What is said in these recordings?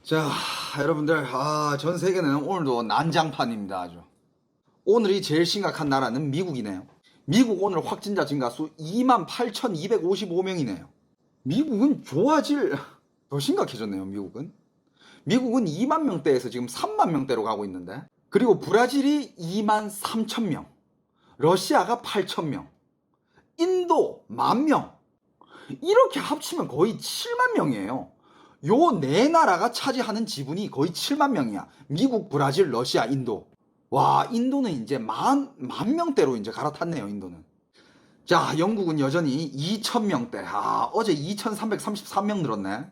자, 여러분들, 전 세계는 오늘도 난장판입니다, 아주. 오늘이 제일 심각한 나라는 미국이네요. 미국 오늘 확진자 증가수 28,255명이네요. 미국은 좋아질, 더 심각해졌네요, 미국은. 미국은 2만 명대에서 지금 3만 명대로 가고 있는데. 그리고 브라질이 2만 3천 명. 러시아가 8천 명. 인도 1만 명. 이렇게 합치면 거의 7만 명이에요. 요 네 나라가 차지하는 지분이 거의 7만 명이야. 미국, 브라질, 러시아, 인도. 와, 인도는 이제 만 명대로 이제 갈아탔네요, 인도는. 자, 영국은 여전히 2천 명대. 어제 2,333명 늘었네.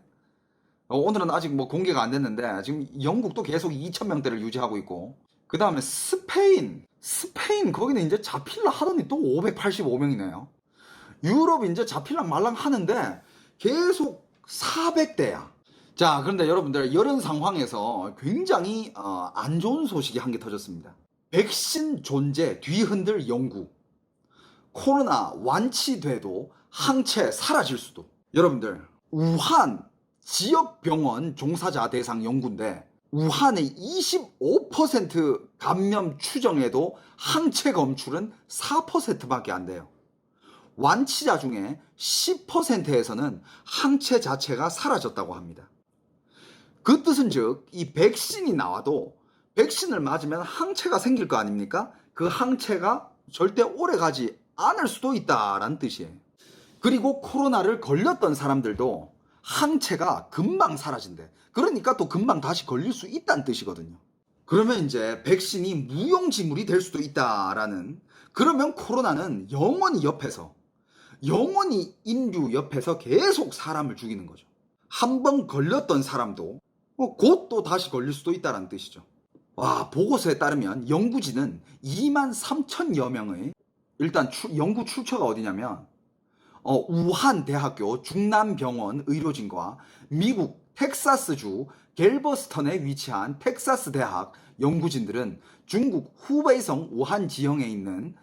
오늘은 아직 뭐 공개가 안 됐는데, 지금 영국도 계속 2천 명대를 유지하고 있고. 그 다음에 스페인, 거기는 이제 잡힐라 하더니 또 585명이네요. 유럽 이제 잡힐랑 말랑 하는데, 계속 400대야. 자, 그런데 여러분들, 이런 상황에서 굉장히 안 좋은 소식이 한 개 터졌습니다. 백신 존재 뒤흔들 연구. 코로나 완치돼도 항체 사라질 수도. 여러분들, 우한 지역병원 종사자 대상 연구인데 우한의 25% 감염 추정에도 항체 검출은 4%밖에 안 돼요. 완치자 중에 10%에서는 항체 자체가 사라졌다고 합니다. 그 뜻은 즉, 이 백신이 나와도 백신을 맞으면 항체가 생길 거 아닙니까? 그 항체가 절대 오래 가지 않을 수도 있다라는 뜻이에요. 그리고 코로나를 걸렸던 사람들도 항체가 금방 사라진대. 그러니까 또 금방 다시 걸릴 수 있다는 뜻이거든요. 그러면 이제 백신이 무용지물이 될 수도 있다라는, 그러면 코로나는 영원히 인류 옆에서 계속 사람을 죽이는 거죠. 한 번 걸렸던 사람도 곧 또 다시 걸릴 수도 있다는 뜻이죠. 와, 보고서에 따르면 연구진은 2만 3천여 명의, 일단 연구 출처가 어디냐면 우한 대학교 중남병원 의료진과 미국 텍사스주 갤버스턴에 위치한 텍사스 대학 연구진들은 중국 후베이성 우한 지형에 있는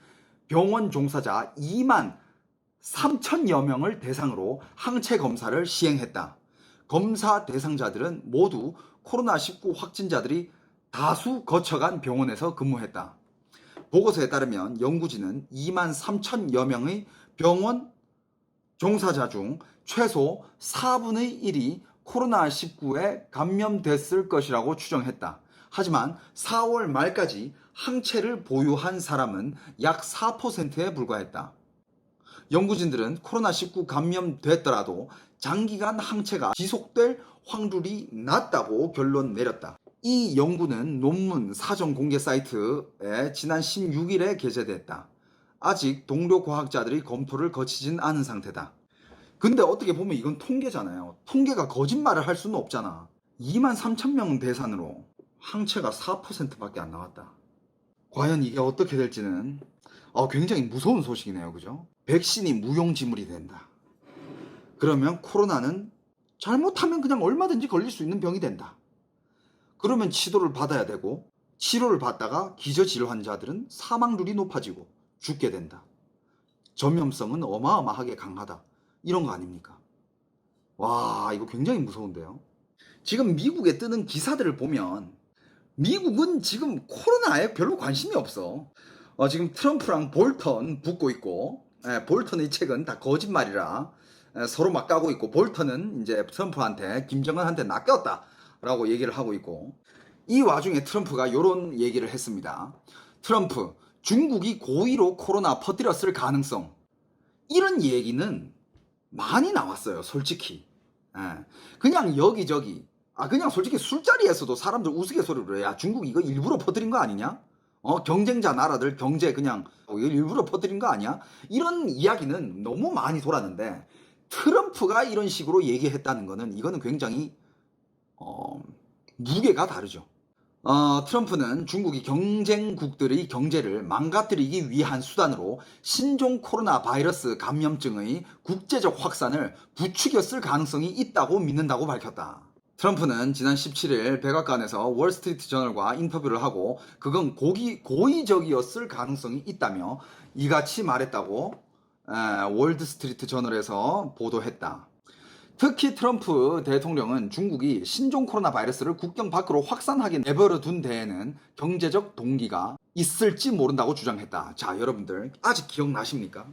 병원 종사자 2만 3천여 명을 대상으로 항체 검사를 시행했다. 검사 대상자들은 모두 코로나19 확진자들이 다수 거쳐간 병원에서 근무했다. 보고서에 따르면 연구진은 2만 3천여 명의 병원 종사자 중 최소 4분의 1이 코로나19에 감염됐을 것이라고 추정했다. 하지만 4월 말까지 항체를 보유한 사람은 약 4%에 불과했다. 연구진들은 코로나19 감염됐더라도 장기간 항체가 지속될 확률이 낮다고 결론 내렸다. 이 연구는 논문 사전 공개 사이트에 지난 16일에 게재됐다. 아직 동료 과학자들이 검토를 거치진 않은 상태다. 근데 어떻게 보면 이건 통계잖아요. 통계가 거짓말을 할 수는 없잖아. 2만 3천 명 대상으로 항체가 4%밖에 안 나왔다. 과연 이게 어떻게 될지는 굉장히 무서운 소식이네요. 그죠? 백신이 무용지물이 된다. 그러면 코로나는 잘못하면 그냥 얼마든지 걸릴 수 있는 병이 된다. 그러면 치료를 받아야 되고, 치료를 받다가 기저질 환자들은 사망률이 높아지고 죽게 된다. 전염성은 어마어마하게 강하다. 이런 거 아닙니까? 와, 이거 굉장히 무서운데요. 지금 미국에 뜨는 기사들을 보면 미국은 지금 코로나에 별로 관심이 없어. 지금 트럼프랑 볼턴 붙고 있고, 볼턴의 책은 다 거짓말이라 서로 막 까고 있고, 볼턴은 이제 트럼프한테, 김정은한테 낚였다라고 얘기를 하고 있고, 이 와중에 트럼프가 이런 얘기를 했습니다. 트럼프, 중국이 고의로 코로나 퍼뜨렸을 가능성. 이런 얘기는 많이 나왔어요, 솔직히. 그냥 여기저기, 그냥 솔직히 술자리에서도 사람들 우스갯소리로 야, 중국이 이거 일부러 퍼뜨린 거 아니냐? 경쟁자 나라들 경제 그냥 이거 일부러 퍼뜨린 거 아니야? 이런 이야기는 너무 많이 돌았는데, 트럼프가 이런 식으로 얘기했다는 거는, 이거는 굉장히 무게가 다르죠. 트럼프는 중국이 경쟁국들의 경제를 망가뜨리기 위한 수단으로 신종 코로나 바이러스 감염증의 국제적 확산을 부추겼을 가능성이 있다고 믿는다고 밝혔다. 트럼프는 지난 17일 백악관에서 월스트리트 저널과 인터뷰를 하고 그건 고의적이었을 가능성이 있다며 이같이 말했다고 월드스트리트 저널에서 보도했다. 특히 트럼프 대통령은 중국이 신종 코로나 바이러스를 국경 밖으로 확산하게 내버려 둔 데에는 경제적 동기가 있을지 모른다고 주장했다. 자, 여러분들 아직 기억나십니까?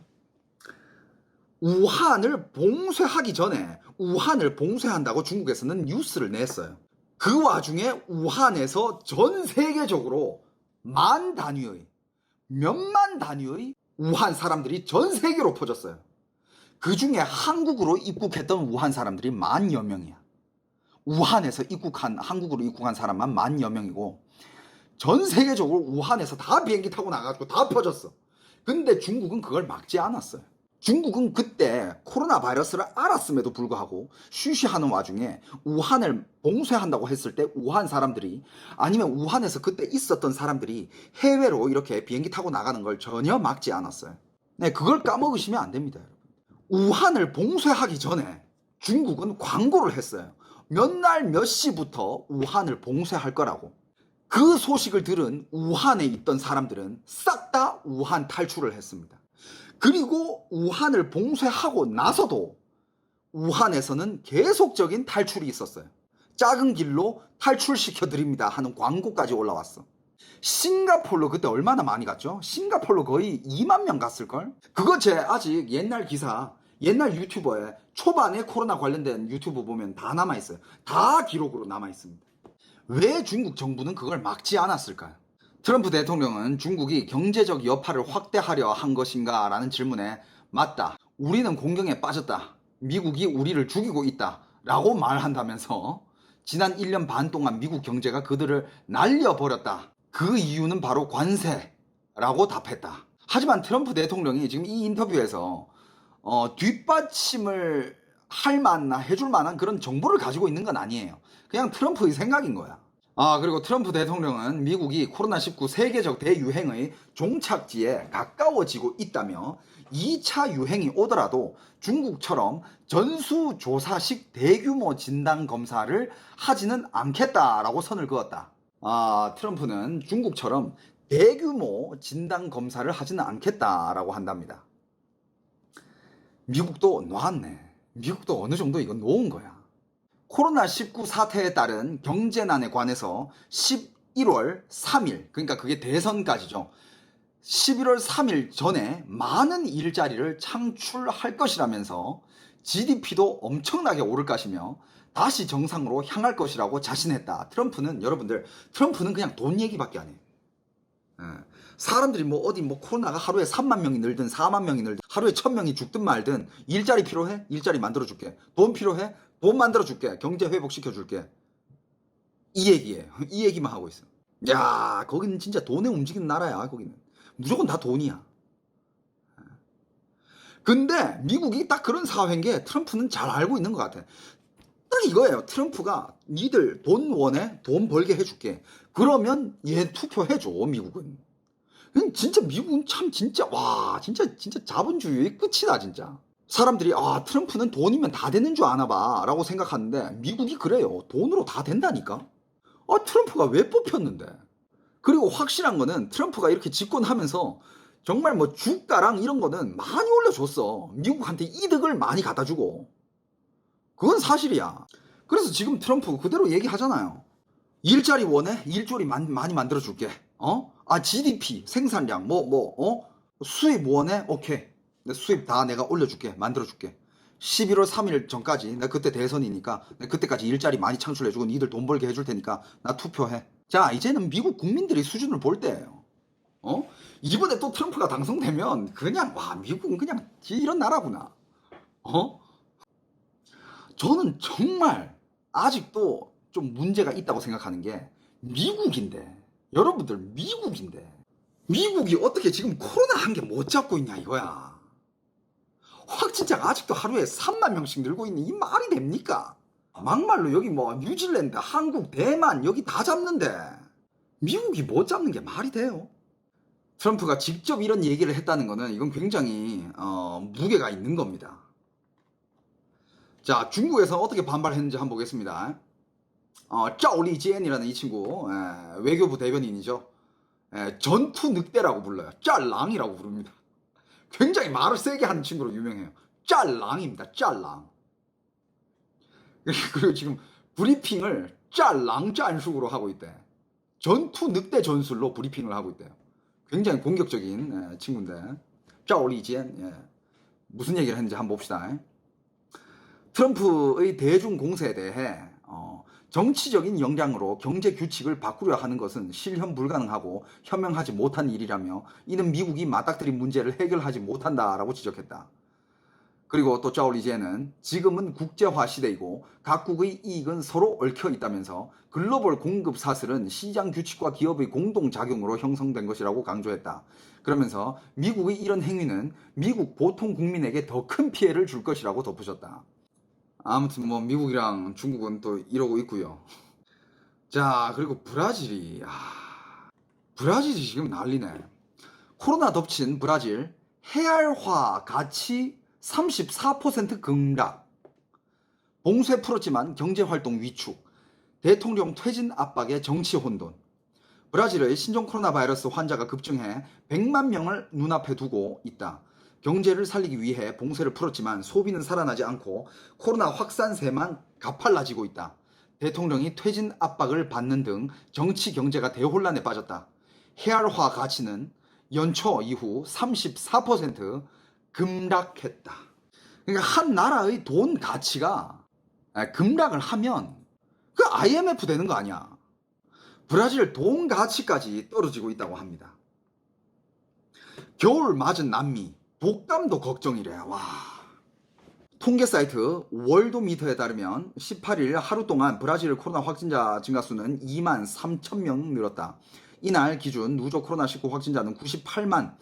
우한을 봉쇄하기 전에 우한을 봉쇄한다고 중국에서는 뉴스를 냈어요. 그 와중에 우한에서 전 세계적으로 만 단위의, 몇만 단위의 우한 사람들이 전 세계로 퍼졌어요. 그 중에 한국으로 입국했던 우한 사람들이 10,000여 명이야. 우한에서 한국으로 입국한 사람만 10,000여 명이고, 전 세계적으로 우한에서 다 비행기 타고 나가지고 다 퍼졌어. 근데 중국은 그걸 막지 않았어요. 중국은 그때 코로나 바이러스를 알았음에도 불구하고 쉬쉬하는 와중에 우한을 봉쇄한다고 했을 때 우한 사람들이, 아니면 우한에서 그때 있었던 사람들이 해외로 이렇게 비행기 타고 나가는 걸 전혀 막지 않았어요. 네, 그걸 까먹으시면 안 됩니다, 여러분. 우한을 봉쇄하기 전에 중국은 광고를 했어요. 몇 날 몇 시부터 우한을 봉쇄할 거라고. 그 소식을 들은 우한에 있던 사람들은 싹 다 우한 탈출을 했습니다. 그리고 우한을 봉쇄하고 나서도 우한에서는 계속적인 탈출이 있었어요. 작은 길로 탈출시켜 드립니다 하는 광고까지 올라왔어. 싱가폴로 그때 얼마나 많이 갔죠? 싱가폴로 거의 2만 명 갔을걸? 그거 제 아직 옛날 기사, 옛날 유튜버에 초반에 코로나 관련된 유튜브 보면 다 남아있어요. 다 기록으로 남아있습니다. 왜 중국 정부는 그걸 막지 않았을까요? 트럼프 대통령은 중국이 경제적 여파를 확대하려 한 것인가 라는 질문에 맞다. 우리는 공경에 빠졌다. 미국이 우리를 죽이고 있다. 라고 말한다면서 지난 1년 반 동안 미국 경제가 그들을 날려버렸다. 그 이유는 바로 관세라고 답했다. 하지만 트럼프 대통령이 지금 이 인터뷰에서 뒷받침을 할 만나 해줄 만한 그런 정보를 가지고 있는 건 아니에요. 그냥 트럼프의 생각인 거야. 그리고 트럼프 대통령은 미국이 코로나19 세계적 대유행의 종착지에 가까워지고 있다며 2차 유행이 오더라도 중국처럼 전수조사식 대규모 진단검사를 하지는 않겠다라고 선을 그었다. 트럼프는 중국처럼 대규모 진단검사를 하지는 않겠다라고 한답니다. 미국도 놓았네. 미국도 어느 정도 이건 놓은 거야. 코로나19 사태에 따른 경제난에 관해서 11월 3일, 그러니까 그게 대선까지죠. 11월 3일 전에 많은 일자리를 창출할 것이라면서 GDP도 엄청나게 오를 것이며 다시 정상으로 향할 것이라고 자신했다. 트럼프는 그냥 돈 얘기밖에 안 해요. 사람들이 어디 코로나가 하루에 3만 명이 늘든 4만 명이 늘든 하루에 1,000명이 죽든 말든 일자리 필요해? 일자리 만들어줄게. 돈 필요해? 돈 만들어줄게. 경제 회복시켜줄게. 이 얘기예요. 이 얘기만 하고 있어. 야, 거기는 진짜 돈에 움직이는 나라야. 거기는 무조건 다 돈이야. 근데 미국이 딱 그런 사회인 게 트럼프는 잘 알고 있는 것 같아. 딱 이거예요. 트럼프가 니들 돈 원해? 돈 벌게 해줄게. 그러면 얘 투표해줘. 미국은. 진짜 미국은 참 진짜 진짜 자본주의의 끝이다 진짜. 사람들이 트럼프는 돈이면 다 되는 줄 아나 봐 라고 생각하는데 미국이 그래요. 돈으로 다 된다니까. 트럼프가 왜 뽑혔는데. 그리고 확실한 거는 트럼프가 이렇게 집권하면서 정말 주가랑 이런 거는 많이 올려줬어. 미국한테 이득을 많이 갖다 주고. 그건 사실이야. 그래서 지금 트럼프 그대로 얘기하잖아요. 일자리 원해? 일자리 많이 만들어줄게. GDP, 생산량, 수입 원해? 오케이. 수입 다 내가 올려줄게. 만들어줄게. 11월 3일 전까지, 내가 그때 대선이니까, 내가 그때까지 일자리 많이 창출해주고, 니들 돈 벌게 해줄 테니까, 나 투표해. 자, 이제는 미국 국민들이 수준을 볼 때예요. 이번에 또 트럼프가 당선되면, 그냥, 미국은 그냥 이런 나라구나. 저는 정말, 아직도 좀 문제가 있다고 생각하는 게, 미국인데, 여러분들, 미국이 어떻게 지금 코로나 한 개 못 잡고 있냐, 이거야. 확진자가 아직도 하루에 3만 명씩 늘고 있는 이 말이 됩니까? 막말로 여기 뉴질랜드, 한국, 대만 여기 다 잡는데 미국이 못 잡는 게 말이 돼요? 트럼프가 직접 이런 얘기를 했다는 거는 이건 굉장히 무게가 있는 겁니다. 자, 중국에서 어떻게 반발했는지 한번 보겠습니다. 짜오리지엔이라는 이 친구 외교부 대변인이죠. 전투 늑대라고 불러요. 짤랑이라고 부릅니다. 굉장히 말을 세게 하는 친구로 유명해요. 짤랑입니다. 짤랑. 그리고 지금 브리핑을 짤랑짠식으로 하고 있대. 전투 늑대 전술로 브리핑을 하고 있대요. 굉장히 공격적인 친구인데. 짜오리지엔 무슨 얘기를 했는지 한번 봅시다. 트럼프의 대중 공세에 대해 정치적인 역량으로 경제 규칙을 바꾸려 하는 것은 실현 불가능하고 현명하지 못한 일이라며 이는 미국이 맞닥뜨린 문제를 해결하지 못한다라고 지적했다. 그리고 또 짜오리제는 지금은 국제화 시대이고 각국의 이익은 서로 얽혀 있다면서 글로벌 공급 사슬은 시장 규칙과 기업의 공동작용으로 형성된 것이라고 강조했다. 그러면서 미국의 이런 행위는 미국 보통 국민에게 더 큰 피해를 줄 것이라고 덧붙였다. 아무튼 뭐 미국이랑 중국은 또 이러고 있고요. 자, 그리고 브라질이 지금 난리네. 코로나 덮친 브라질 해알화 가치 34% 급락. 봉쇄 풀었지만 경제활동 위축. 대통령 퇴진 압박에 정치 혼돈. 브라질의 신종 코로나 바이러스 환자가 급증해 100만 명을 눈앞에 두고 있다. 경제를 살리기 위해 봉쇄를 풀었지만 소비는 살아나지 않고 코로나 확산세만 가팔라지고 있다. 대통령이 퇴진 압박을 받는 등 정치 경제가 대혼란에 빠졌다. 해알화 가치는 연초 이후 34% 급락했다. 그러니까 한 나라의 돈 가치가 급락을 하면 그 IMF 되는 거 아니야. 브라질 돈 가치까지 떨어지고 있다고 합니다. 겨울 맞은 남미, 독감도 걱정이래. 와. 통계 사이트 월도미터에 따르면 18일 하루 동안 브라질 코로나 확진자 증가수는 2만 3천 명 늘었다. 이날 기준 누적 코로나19 확진자는 98만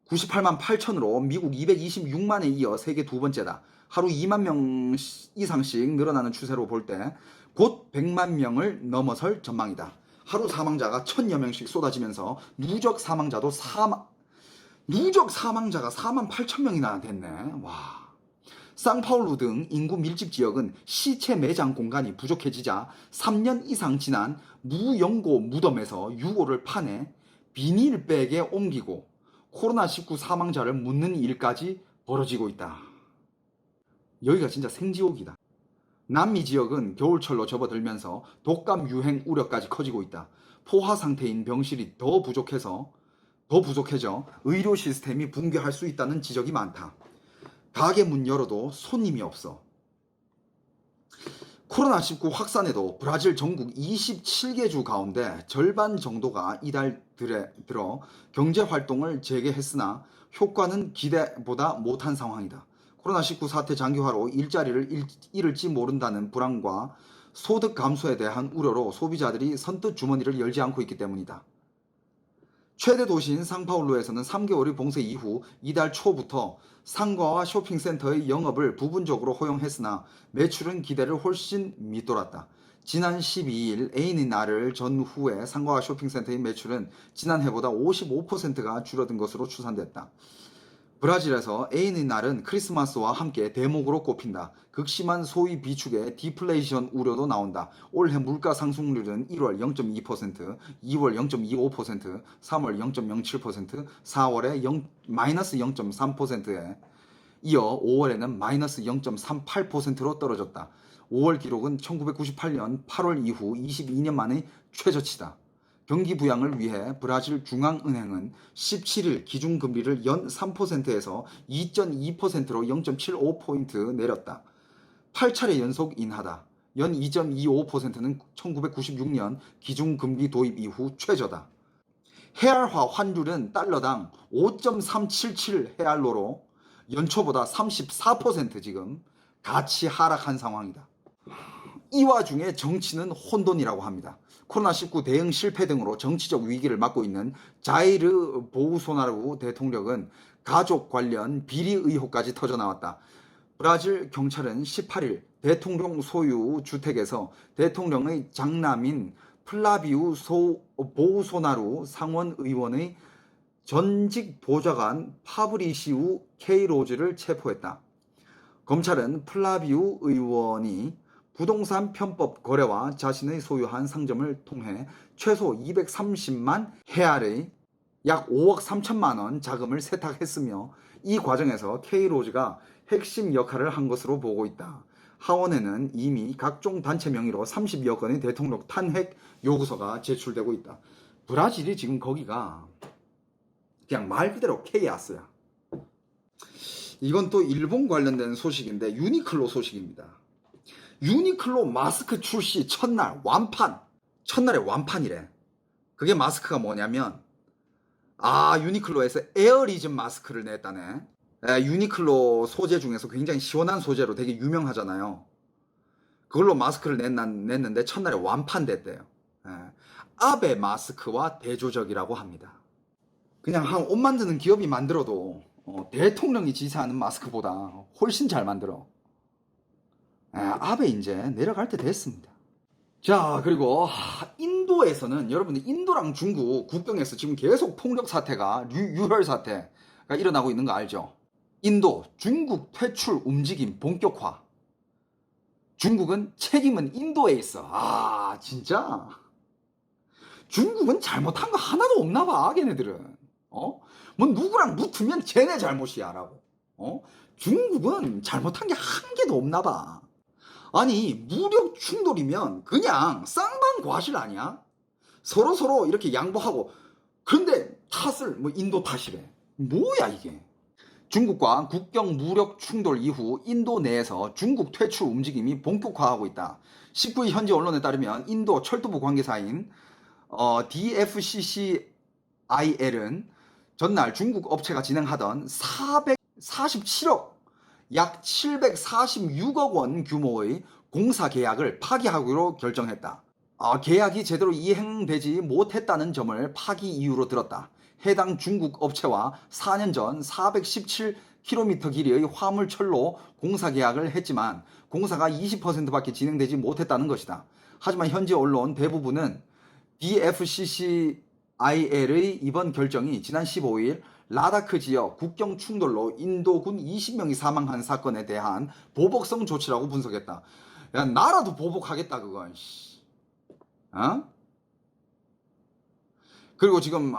8천으로 미국 226만에 이어 세계 두 번째다. 하루 2만 명 이상씩 늘어나는 추세로 볼 때 곧 100만 명을 넘어설 전망이다. 하루 사망자가 1000여 명씩 쏟아지면서 누적 사망자가 4만 8천 명이나 됐네. 와. 상파울루 등 인구 밀집 지역은 시체 매장 공간이 부족해지자 3년 이상 지난 무연고 무덤에서 유골을 파내 비닐백에 옮기고 코로나19 사망자를 묻는 일까지 벌어지고 있다. 여기가 진짜 생지옥이다. 남미 지역은 겨울철로 접어들면서 독감 유행 우려까지 커지고 있다. 포화 상태인 병실이 더 부족해져 의료 시스템이 붕괴할 수 있다는 지적이 많다. 가게 문 열어도 손님이 없어. 코로나19 확산에도 브라질 전국 27개 주 가운데 절반 정도가 이달 들어 경제활동을 재개했으나 효과는 기대보다 못한 상황이다. 코로나19 사태 장기화로 일자리를 잃을지 모른다는 불안과 소득 감소에 대한 우려로 소비자들이 선뜻 주머니를 열지 않고 있기 때문이다. 최대 도시인 상파울루에서는 3개월의 봉쇄 이후 이달 초부터 상가와 쇼핑센터의 영업을 부분적으로 허용했으나 매출은 기대를 훨씬 밑돌았다. 지난 12일 애인의 날을 전후에 상가와 쇼핑센터의 매출은 지난해보다 55%가 줄어든 것으로 추산됐다. 브라질에서 애인의 날은 크리스마스와 함께 대목으로 꼽힌다. 극심한 소위 비축의 디플레이션 우려도 나온다. 올해 물가 상승률은 1월 0.2%, 2월 0.25%, 3월 0.07%, 4월에 마이너스 0.3%에 이어 5월에는 마이너스 0.38%로 떨어졌다. 5월 기록은 1998년 8월 이후 22년 만의 최저치다. 경기 부양을 위해 브라질 중앙은행은 17일 기준금리를 연 3%에서 2.2%로 0.75포인트 내렸다. 8차례 연속 인하다. 연 2.25%는 1996년 기준금리 도입 이후 최저다. 해알화 환율은 달러당 5.377 해알로로 연초보다 34% 지금 가치 하락한 상황이다. 이 와중에 정치는 혼돈이라고 합니다. 코로나19 대응 실패 등으로 정치적 위기를 맞고 있는 자이르 보우소나루 대통령은 가족 관련 비리 의혹까지 터져나왔다. 브라질 경찰은 18일 대통령 소유 주택에서 대통령의 장남인 플라비우 보우소나루 상원 의원의 전직 보좌관 파브리시우 케이로즈를 체포했다. 검찰은 플라비우 의원이 부동산 편법 거래와 자신의 소유한 상점을 통해 최소 230만 헤알의 약 5억 3천만 원 자금을 세탁했으며 이 과정에서 K로즈가 핵심 역할을 한 것으로 보고 있다. 하원에는 이미 각종 단체 명의로 30여 건의 대통령 탄핵 요구서가 제출되고 있다. 브라질이 지금 거기가 그냥 말 그대로 케이아스야. 이건 또 일본 관련된 소식인데 유니클로 소식입니다. 유니클로 마스크 출시 첫날 완판. 첫날에 완판이래. 그게 마스크가 뭐냐면 유니클로에서 에어리즘 마스크를 냈다네. 유니클로 소재 중에서 굉장히 시원한 소재로 되게 유명하잖아요. 그걸로 마스크를 냈는데 첫날에 완판됐대요. 아베 마스크와 대조적이라고 합니다. 그냥 한 옷 만드는 기업이 만들어도 대통령이 지시하는 마스크보다 훨씬 잘 만들어. 아베 이제 내려갈 때 됐습니다. 자, 그리고 인도에서는 여러분들 인도랑 중국 국경에서 지금 계속 폭력 사태가 유혈 사태가 일어나고 있는 거 알죠? 인도 중국 퇴출 움직임 본격화. 중국은 책임은 인도에 있어. 진짜? 중국은 잘못한 거 하나도 없나 봐, 걔네들은. 뭐 누구랑 붙으면 쟤네 잘못이야라고. 중국은 잘못한 게 한 개도 없나 봐. 아니 무력 충돌이면 그냥 쌍방과실 아니야? 서로 이렇게 양보하고. 그런데 탓을 인도 탓이래. 뭐야 이게. 중국과 국경 무력 충돌 이후 인도 내에서 중국 퇴출 움직임이 본격화하고 있다. 19일 현지 언론에 따르면 인도 철도부 관계사인 DFCCIL은 전날 중국 업체가 진행하던 447억 약 746억 원 규모의 공사 계약을 파기하기로 결정했다. 계약이 제대로 이행되지 못했다는 점을 파기 이유로 들었다. 해당 중국 업체와 4년 전 417km 길이의 화물철로 공사 계약을 했지만 공사가 20%밖에 진행되지 못했다는 것이다. 하지만 현지 언론 대부분은 DFCCIL의 이번 결정이 지난 15일 라다크 지역 국경 충돌로 인도군 20명이 사망한 사건에 대한 보복성 조치라고 분석했다. 야, 나라도 보복하겠다 그건. 그리고 지금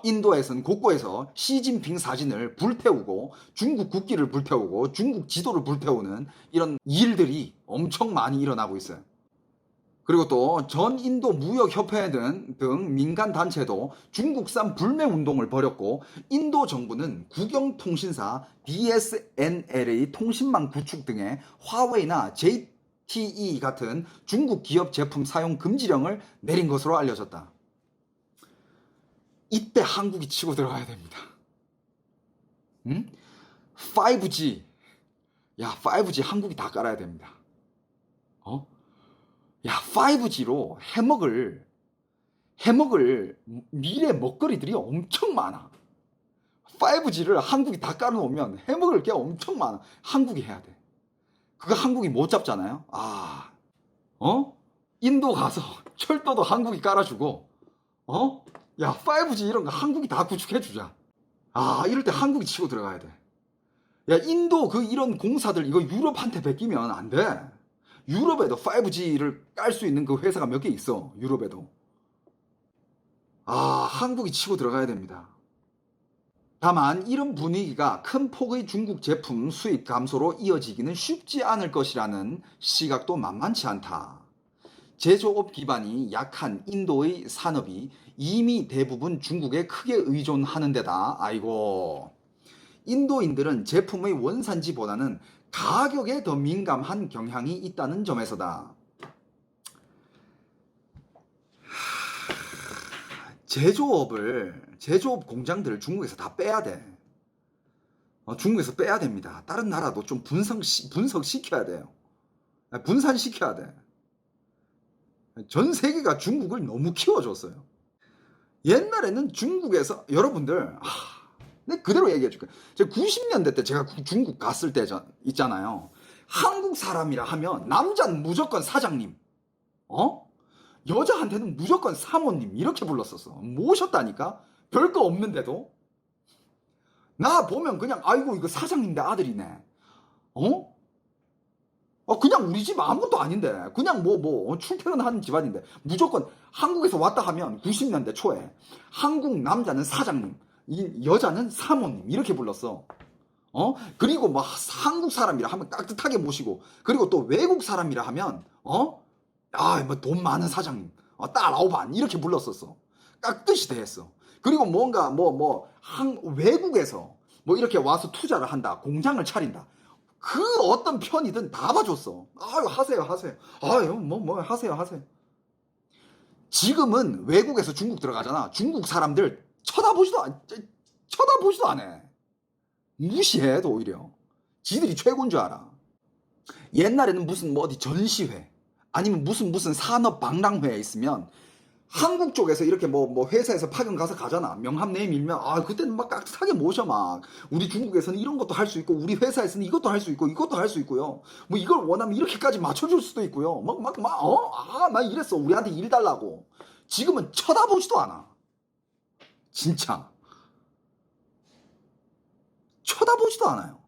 인도에서는 곳곳에서 시진핑 사진을 불태우고 중국 국기를 불태우고 중국 지도를 불태우는 이런 일들이 엄청 많이 일어나고 있어요. 그리고 또 전 인도 무역협회 등 민간 단체도 중국산 불매 운동을 벌였고 인도 정부는 국영통신사 BSNL의 통신망 구축 등에 화웨이나 JTE 같은 중국 기업 제품 사용 금지령을 내린 것으로 알려졌다. 이때 한국이 치고 들어가야 됩니다. 5G. 5G 한국이 다 깔아야 됩니다. 5G로 해먹을 미래 먹거리들이 엄청 많아. 5G를 한국이 다 깔아놓으면 해먹을 게 엄청 많아. 한국이 해야 돼. 그거 한국이 못 잡잖아요. 인도 가서 철도도 한국이 깔아주고 5G 이런 거 한국이 다 구축해주자. 이럴 때 한국이 치고 들어가야 돼. 인도 이런 공사들 이거 유럽한테 베끼면 안 돼. 유럽에도 5G를 깔 수 있는 그 회사가 몇 개 있어. 유럽에도. 한국이 치고 들어가야 됩니다. 다만 이런 분위기가 큰 폭의 중국 제품 수입 감소로 이어지기는 쉽지 않을 것이라는 시각도 만만치 않다. 제조업 기반이 약한 인도의 산업이 이미 대부분 중국에 크게 의존하는 데다 인도인들은 제품의 원산지보다는 가격에 더 민감한 경향이 있다는 점에서다. 제조업 공장들을 중국에서 다 빼야 돼. 중국에서 빼야 됩니다. 다른 나라도 좀 분석시켜야 돼요. 분산시켜야 돼. 전 세계가 중국을 너무 키워줬어요. 옛날에는 중국에서 여러분들 내가 그대로 얘기해 줄게요. 제가 90년대 때 제가 중국 갔을 때 있잖아요. 한국 사람이라 하면 남자는 무조건 사장님, 여자한테는 무조건 사모님 이렇게 불렀었어. 모셨다니까. 별거 없는데도. 나 보면 그냥 아이고 이거 사장님네 아들이네. 그냥 우리 집 아무것도 아닌데 그냥 출퇴근하는 집안인데 무조건 한국에서 왔다 하면 90년대 초에 한국 남자는 사장님, 이 여자는 사모님 이렇게 불렀어. 그리고 뭐 한국 사람이라 하면 깍듯하게 모시고, 그리고 또 외국 사람이라 하면 뭐 돈 많은 사장님, 딸 9안 이렇게 불렀었어. 깍듯이 대했어. 그리고 뭔가 외국에서 뭐 이렇게 와서 투자를 한다, 공장을 차린다, 그 어떤 편이든 다 봐줬어. 아유, 하세요, 하세요. 아유, 하세요. 지금은 외국에서 중국 들어가잖아. 중국 사람들 쳐다보지도 안 해. 무시해, 오히려. 지들이 최고인 줄 알아. 옛날에는 무슨 뭐 어디 전시회, 아니면 무슨 산업 박람회에 있으면 한국 쪽에서 이렇게 뭐 회사에서 파견 가서 가잖아. 명함 내밀면 그때는 막 깍듯하게 모셔. 막 우리 중국에서는 이런 것도 할 수 있고, 우리 회사에서는 이것도 할 수 있고, 이것도 할 수 있고요. 뭐 이걸 원하면 이렇게까지 맞춰줄 수도 있고요. 나 이랬어. 우리한테 일 달라고. 지금은 쳐다보지도 않아. 진짜 쳐다보지도 않아요.